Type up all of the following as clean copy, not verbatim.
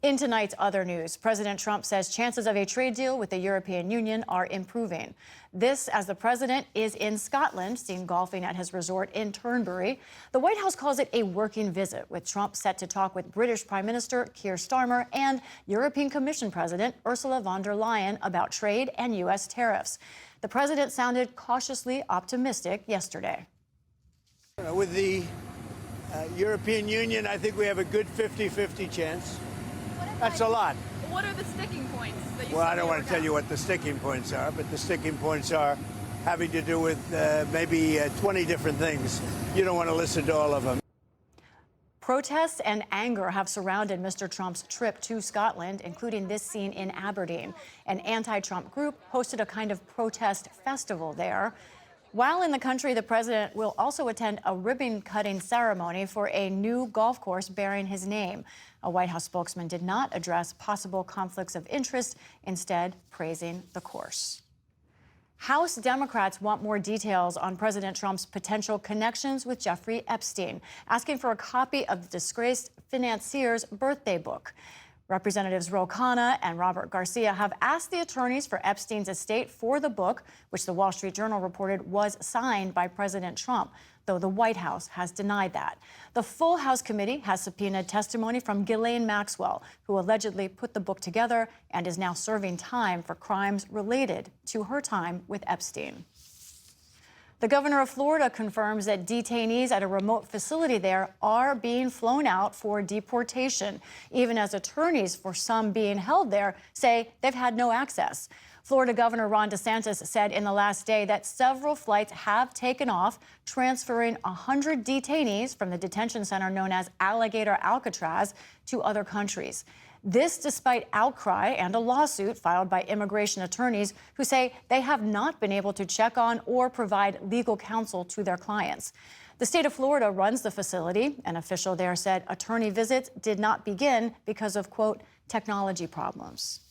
In tonight's other news, President Trump says chances of a trade deal with the European Union are improving. This as the president is in Scotland, seen golfing at his resort in Turnberry. The White House calls it a working visit, with Trump set to talk with British Prime Minister Keir Starmer and European Commission President Ursula von der Leyen about trade and U.S. tariffs. The president sounded cautiously optimistic yesterday. With the European Union, I think we have a good 50-50 chance. That's a lot. What are the sticking points that you Well, I don't want to tell you what the sticking points are, but the sticking points are having to do with maybe 20 different things. You don't want to listen to all of them. Protests and anger have surrounded Mr. Trump's trip to Scotland, including this scene in Aberdeen. An anti-Trump group hosted a kind of protest festival there. While in the country, the president will also attend a ribbon-cutting ceremony for a new golf course bearing his name. A White House spokesman did not address possible conflicts of interest, instead praising the course. House Democrats want more details on President Trump's potential connections with Jeffrey Epstein, asking for a copy of the disgraced financier's birthday book. Representatives Ro Khanna and Robert Garcia have asked the attorneys for Epstein's estate for the book, which the Wall Street Journal reported was signed by President Trump, though the White House has denied that. The full House committee has subpoenaed testimony from Ghislaine Maxwell, who allegedly put the book together and is now serving time for crimes related to her time with Epstein. The governor of Florida confirms that detainees at a remote facility there are being flown out for deportation, even as attorneys for some being held there say they've had no access. Florida Governor Ron DeSantis said in the last day that several flights have taken off, transferring 100 detainees from the detention center known as Alligator Alcatraz to other countries. This despite outcry and a lawsuit filed by immigration attorneys who say they have not been able to check on or provide legal counsel to their clients. The state of Florida runs the facility. An official there said attorney visits did not begin because of, quote, technology problems.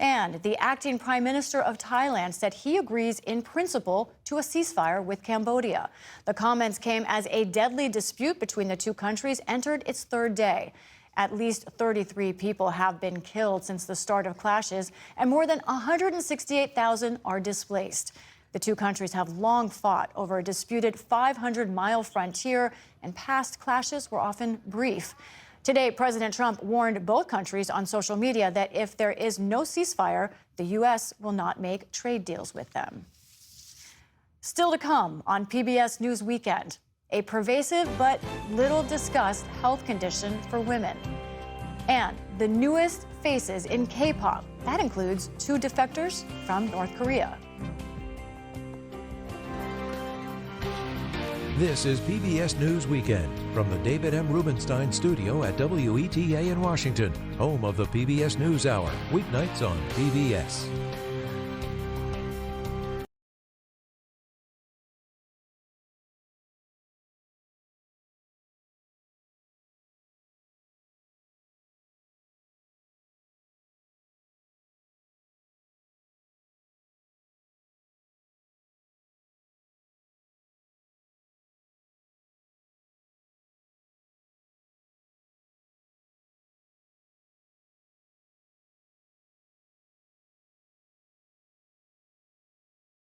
And the acting prime minister of Thailand said he agrees in principle to a ceasefire with Cambodia. The comments came as a deadly dispute between the two countries entered its third day. At least 33 people have been killed since the start of clashes, and more than 168,000 are displaced. The two countries have long fought over a disputed 500-mile frontier, and past clashes were often brief. Today, President Trump warned both countries on social media that if there is no ceasefire, the U.S. will not make trade deals with them. Still to come on PBS News Weekend, a pervasive but little discussed health condition for women. And the newest faces in K-pop. That includes two defectors from North Korea. This is PBS News Weekend from the David M. Rubenstein studio at WETA in Washington, home of the PBS NewsHour, weeknights on PBS.